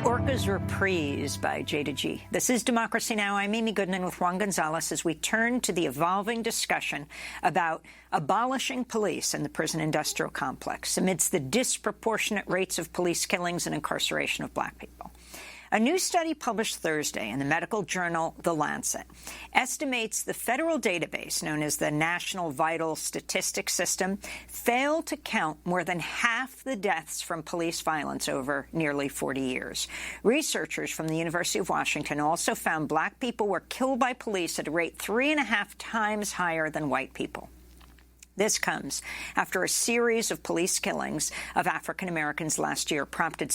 Orca's Reprise by Jada G. This is Democracy Now! I'm Amy Goodman with Juan Gonzalez as we turn to the evolving discussion about abolishing police in the prison-industrial complex amidst the disproportionate rates of police killings and incarceration of black people. A new study published Thursday in the medical journal The Lancet estimates the federal database, known as the National Vital Statistics System, failed to count more than half the deaths from police violence over nearly 40 years. Researchers from the University of Washington also found black people were killed by police at a rate 3.5 times higher than white people. This comes after a series of police killings of African Americans last year prompted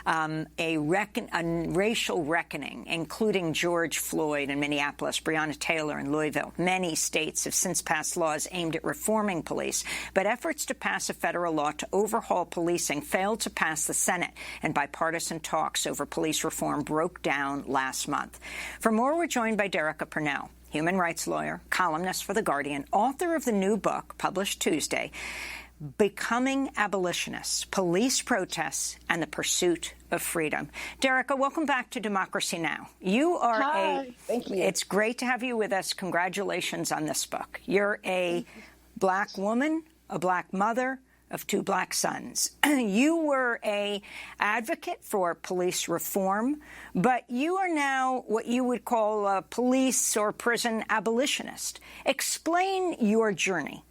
a racial reckoning, including George Floyd in Minneapolis, Breonna Taylor in Louisville. Many states have since passed laws aimed at reforming police, but efforts to pass a federal law to overhaul policing failed to pass the Senate, and bipartisan talks over police reform broke down last month. For more, we're joined by Derica Purnell, human rights lawyer, columnist for The Guardian, author of the new book published Tuesday, Becoming Abolitionists, Police Protests and the Pursuit of Freedom. Derica, welcome back to Democracy Now! You are Thank you. It's great to have you with us. Congratulations on this book. You're a Black woman, a Black mother of two Black sons. You were an advocate for police reform, but you are now what you would call a police or prison abolitionist. Explain your journey.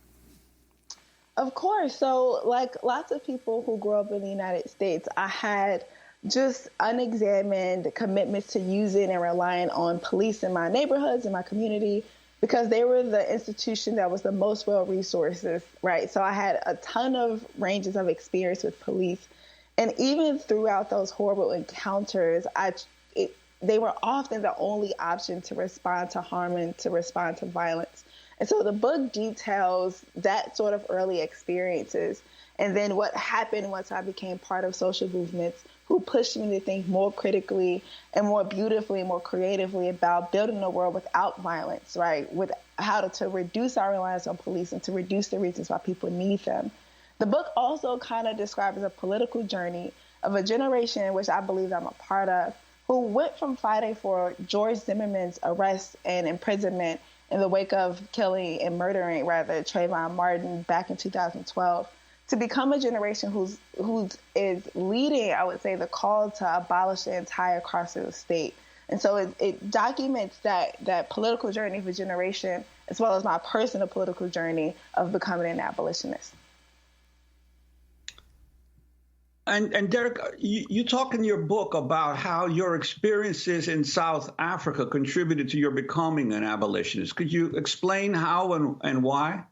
Of course. So, like lots of people who grew up in the United States, I had just unexamined commitments to using and relying on police in my neighborhoods, in my community, because they were the institution that was the most well-resourced, right? So I had a ton of ranges of experience with police. And even throughout those horrible encounters, they were often the only option to respond to harm and to respond to violence. And so the book details that sort of early experiences and then what happened once I became part of social movements who pushed me to think more critically and more beautifully, more creatively about building a world without violence, right? With how to reduce our reliance on police and to reduce the reasons why people need them. The book also kind of describes a political journey of a generation, which I believe I'm a part of, who went from fighting for George Zimmerman's arrest and imprisonment in the wake of killing and murdering, Trayvon Martin back in 2012, to become a generation who is leading, I would say, the call to abolish the entire carceral state. And so it documents that political journey of a generation, as well as my personal political journey of becoming an abolitionist. And Derek, you talk in your book about how your experiences in South Africa contributed to your becoming an abolitionist. Could you explain how and why?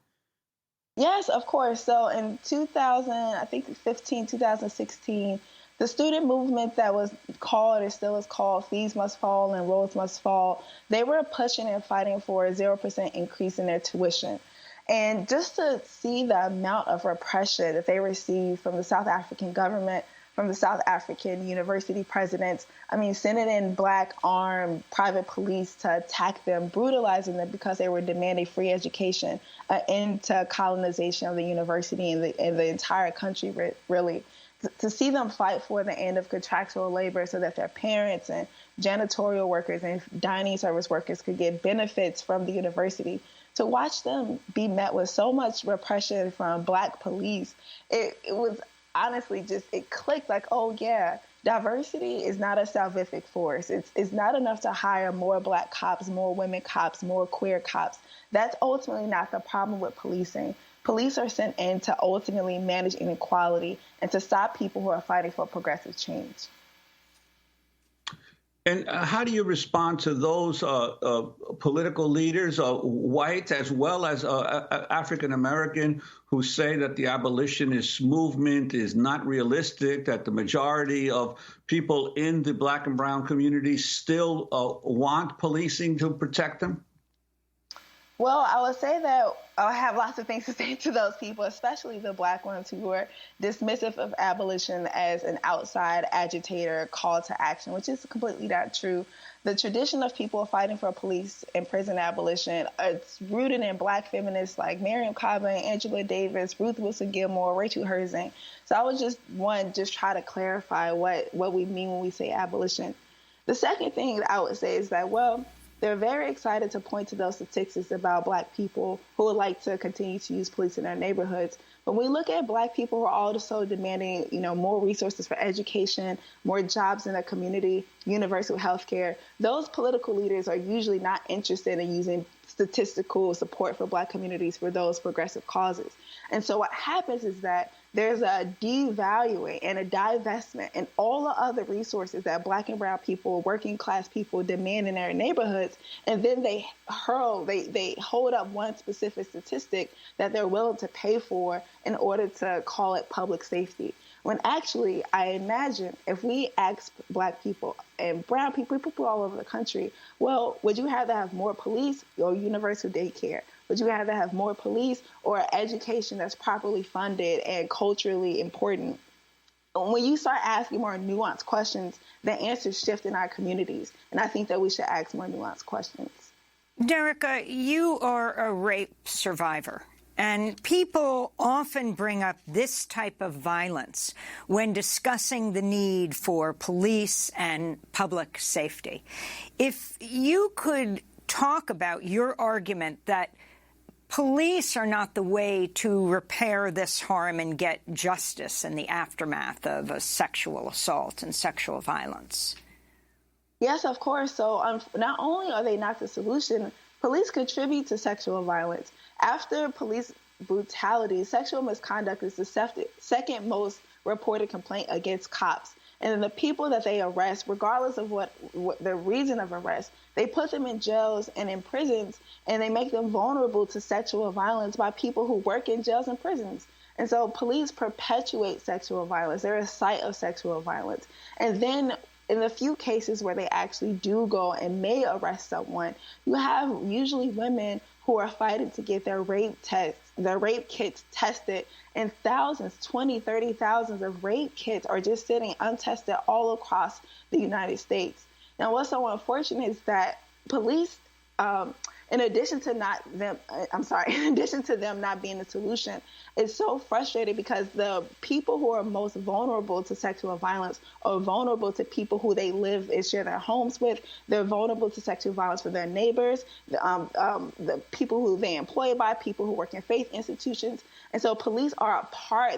Yes, of course. So in 2016, the student movement that was called, or still is called, Fees Must Fall and Roads Must Fall, they were pushing and fighting for a 0% increase in their tuition. And just to see the amount of repression that they received from the South African government, from the South African university presidents, sending in Black armed private police to attack them, brutalizing them because they were demanding free education, an end to colonization of the university and the entire country, really. To see them fight for the end of contractual labor so that their parents and janitorial workers and dining service workers could get benefits from the university. To watch them be met with so much repression from Black police, it was honestly it clicked like, oh yeah, diversity is not a salvific force. It's not enough to hire more Black cops, more women cops, more queer cops. That's ultimately not the problem with policing. Police are sent in to ultimately manage inequality and to stop people who are fighting for progressive change. And how do you respond to those political leaders, white as well as African-American, who say that the abolitionist movement is not realistic, that the majority of people in the Black and brown communities still want policing to protect them? Well, I would say that I have lots of things to say to those people, especially the Black ones who are dismissive of abolition as an outside agitator call to action, which is completely not true. The tradition of people fighting for police and prison abolition, it's rooted in Black feminists like Miriam Kaba, Angela Davis, Ruth Wilson Gilmore, Rachel Herzing. So I would just try to clarify what we mean when we say abolition. The second thing that I would say is that, they're very excited to point to those statistics about Black people who would like to continue to use police in their neighborhoods. When we look at Black people who are also demanding, more resources for education, more jobs in their community, universal health care, those political leaders are usually not interested in using statistical support for Black communities for those progressive causes. And so what happens is that there's a devaluing and a divestment in all the other resources that Black and brown people, working class people demand in their neighborhoods. And then they hold up one specific statistic that they're willing to pay for in order to call it public safety. When actually, I imagine if we ask Black people and brown people all over the country, well, would you rather have more police or universal daycare? Would you rather have more police or education that's properly funded and culturally important? When you start asking more nuanced questions, the answers shift in our communities. And I think that we should ask more nuanced questions. Derica, you are a rape survivor. And people often bring up this type of violence when discussing the need for police and public safety. If you could talk about your argument that police are not the way to repair this harm and get justice in the aftermath of a sexual assault and sexual violence. Yes, of course. So not only are they not the solution, police contribute to sexual violence. After police brutality, sexual misconduct is the second most reported complaint against cops. And then the people that they arrest, regardless of what the reason of arrest, they put them in jails and in prisons, and they make them vulnerable to sexual violence by people who work in jails and prisons. And so police perpetuate sexual violence. They're a site of sexual violence. And then in the few cases where they actually do go and may arrest someone, you have usually women who are fighting to get their rape kits tested, and thousands, 20, 30 thousands of rape kits are just sitting untested all across the United States. Now, what's so unfortunate is that police, in addition to them not being the solution, is so frustrated because the people who are most vulnerable to sexual violence are vulnerable to people who they live and share their homes with. They're vulnerable to sexual violence for their neighbors, the people who they employ by, people who work in faith institutions. And so police are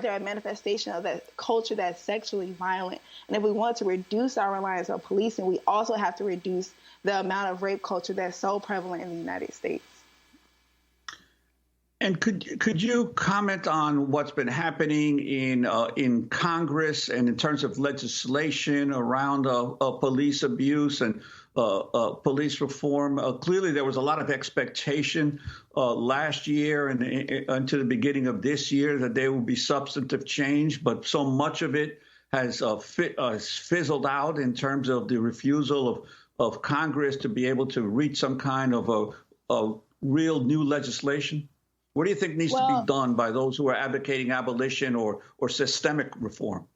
they're a manifestation of that culture that's sexually violent. And if we want to reduce our reliance on policing, we also have to reduce the amount of rape culture that's so prevalent in the United States. And could you comment on what's been happening in Congress and in terms of legislation around police abuse and police reform? Clearly, there was a lot of expectation last year and into the beginning of this year that there will be substantive change, but so much of it has fizzled out in terms of the refusal of Congress to be able to reach some kind of a real new legislation? What do you think needs to be done by those who are advocating abolition or systemic reform?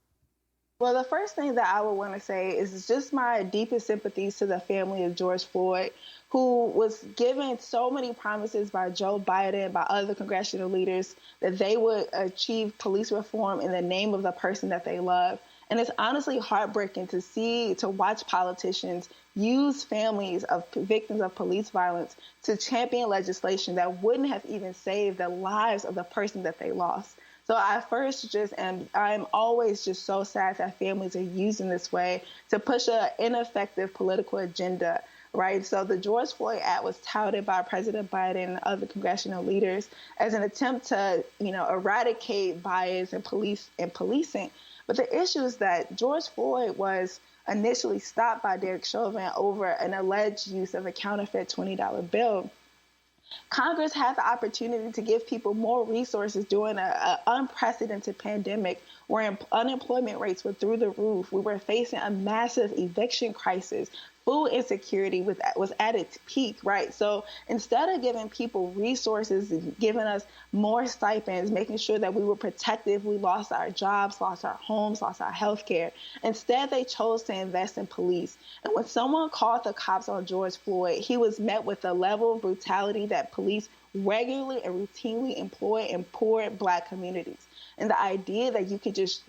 Well, the first thing that I would want to say is just my deepest sympathies to the family of George Floyd, who was given so many promises by Joe Biden, by other congressional leaders, that they would achieve police reform in the name of the person that they love. And it's honestly heartbreaking to watch politicians use families of victims of police violence to champion legislation that wouldn't have even saved the lives of the person that they lost. So I'm always just so sad that families are using this way to push an ineffective political agenda, right? So the George Floyd Act was touted by President Biden and other congressional leaders as an attempt to, eradicate bias in policing. But the issue is that George Floyd was initially stopped by Derek Chauvin over an alleged use of a counterfeit $20 bill. Congress had the opportunity to give people more resources during an unprecedented pandemic where unemployment rates were through the roof. We were facing a massive eviction crisis. Food insecurity was at its peak, right? So instead of giving people resources, giving us more stipends, making sure that we were protected if we lost our jobs, lost our homes, lost our health care, instead they chose to invest in police. And when someone called the cops on George Floyd, he was met with a level of brutality that police regularly and routinely employ in poor Black communities. And the idea that you could just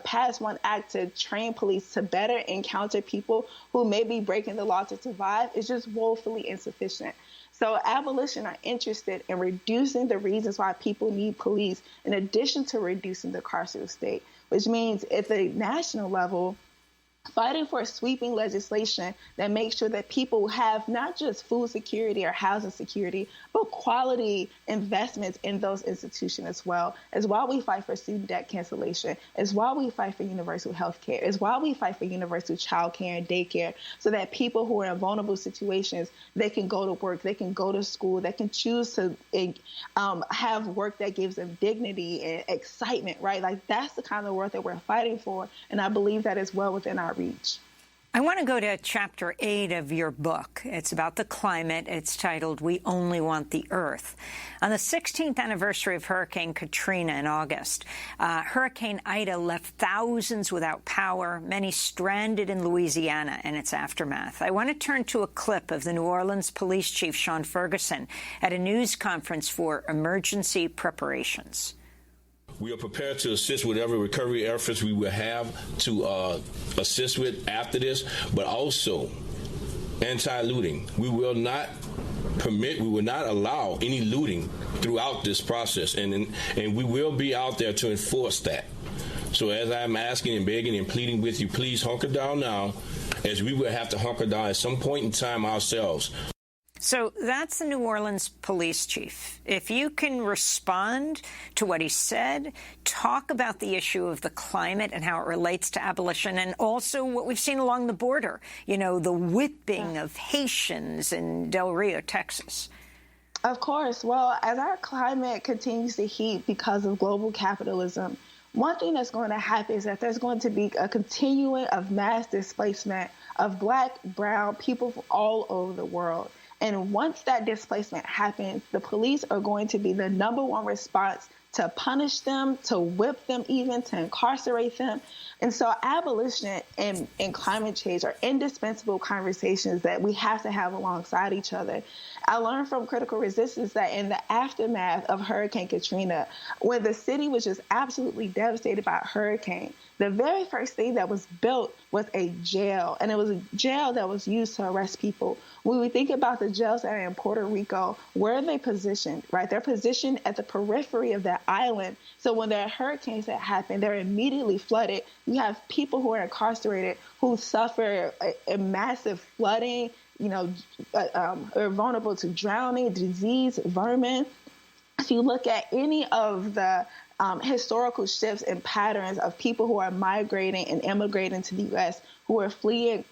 pass one act to train police to better encounter people who may be breaking the law to survive is just woefully insufficient. So abolition are interested in reducing the reasons why people need police in addition to reducing the carceral state, which means at the national level, fighting for sweeping legislation that makes sure that people have not just food security or housing security, but quality investments in those institutions as well. It's why we fight for student debt cancellation. It's why we fight for universal health care. It's why we fight for universal child care and daycare, so that people who are in vulnerable situations, they can go to work, they can go to school, they can choose to have work that gives them dignity and excitement, right? Like, that's the kind of work that we're fighting for, and I believe that is well within our reach. I want to go to Chapter 8 of your book. It's about the climate. It's titled, We Only Want the Earth. On the 16th anniversary of Hurricane Katrina in August, Hurricane Ida left thousands without power, many stranded in Louisiana and its aftermath. I want to turn to a clip of the New Orleans Police Chief Sean Ferguson at a news conference for emergency preparations. We are prepared to assist whatever recovery efforts we will have to assist with after this, but also anti-looting. We will not allow any looting throughout this process, and we will be out there to enforce that. So as I'm asking and begging and pleading with you, please hunker down now, as we will have to hunker down at some point in time ourselves. So that's the New Orleans police chief. If you can respond to what he said, talk about the issue of the climate and how it relates to abolition, and also what we've seen along the border, you know, the whipping of Haitians in Del Rio, Texas. Of course. Well, as our climate continues to heat because of global capitalism, one thing that's going to happen is that there's going to be a continuing of mass displacement of Black, brown people from all over the world. And once that displacement happens, the police are going to be the number one response to punish them, to whip them even, to incarcerate them. And so abolition and climate change are indispensable conversations that we have to have alongside each other. I learned from Critical Resistance that in the aftermath of Hurricane Katrina, when the city was just absolutely devastated by a hurricane, the very first thing that was built was a jail, and it was a jail that was used to arrest people. When we think about the jails that are in Puerto Rico, where are they positioned, right? They're positioned at the periphery of that island. So when there are hurricanes that happen, they're immediately flooded. You have people who are incarcerated who suffer a massive flooding, you know, are vulnerable to drowning, disease, vermin. If you look at any of the historical shifts and patterns of people who are migrating and immigrating to the U.S., who are fleeing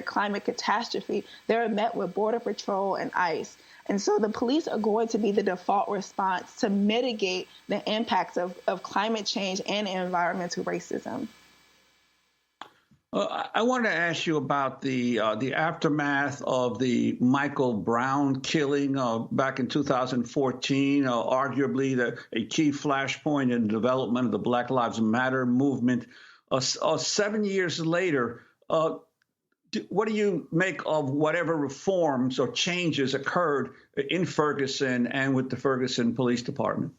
climate catastrophe, they're met with Border Patrol and ICE. And so the police are going to be the default response to mitigate the impacts of climate change and environmental racism. I want to ask you about the aftermath of the Michael Brown killing back in 2014, arguably a key flashpoint in the development of the Black Lives Matter movement. 7 years later, what do you make of whatever reforms or changes occurred in Ferguson and with the Ferguson Police Department?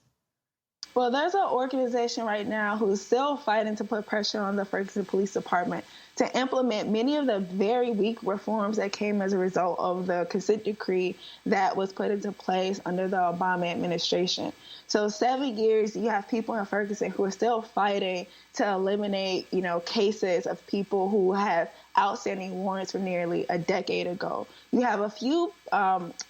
Well, there's an organization right now who's still fighting to put pressure on the Ferguson Police Department to implement many of the very weak reforms that came as a result of the consent decree that was put into place under the Obama administration. So 7 years, you have people in Ferguson who are still fighting to eliminate, you know, cases of people who have outstanding warrants from nearly a decade ago. You have a few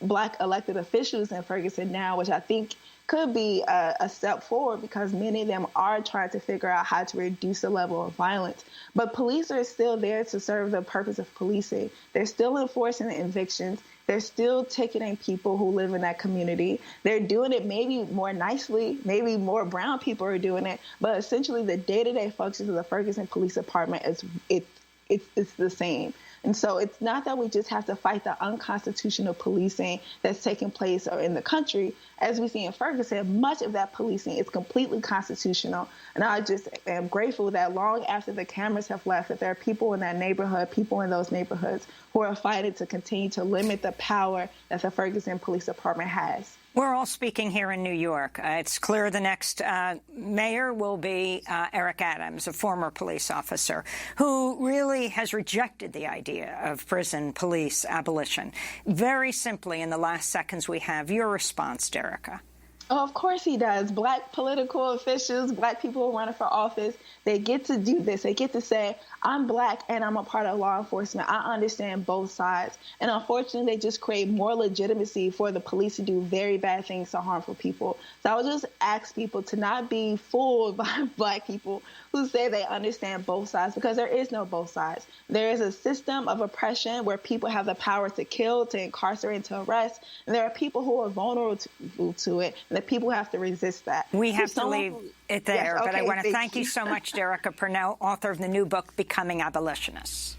Black elected officials in Ferguson now, which I think could be a step forward because many of them are trying to figure out how to reduce the level of violence. But police are still there to serve the purpose of policing. They're still enforcing the evictions. They're still ticketing people who live in that community. They're doing it maybe more nicely. Maybe more brown people are doing it. But essentially, the day-to-day functions of the Ferguson Police Department it's the same. And so it's not that we just have to fight the unconstitutional policing that's taking place in the country. As we see in Ferguson, much of that policing is completely constitutional. And I just am grateful that long after the cameras have left, that there are people in that neighborhood, people in those neighborhoods who are fighting to continue to limit the power that the Ferguson Police Department has. We're all speaking here in New York. It's clear the next mayor will be Eric Adams, a former police officer, who really has rejected the idea of prison police abolition. Very simply, in the last seconds we have, your response, Derica. Of course he does. Black political officials, Black people who run for office, they get to do this. They get to say, I'm Black and I'm a part of law enforcement. I understand both sides. And unfortunately, they just create more legitimacy for the police to do very bad things to harmful people. So I would just ask people to not be fooled by Black people who say they understand both sides, because there is no both sides. There is a system of oppression where people have the power to kill, to incarcerate, to arrest. And there are people who are vulnerable to it, and the people have to resist that. We have to leave it there, yes, but I okay, want to thank you so much, Derecka Purnell, author of the new book, Becoming Abolitionists.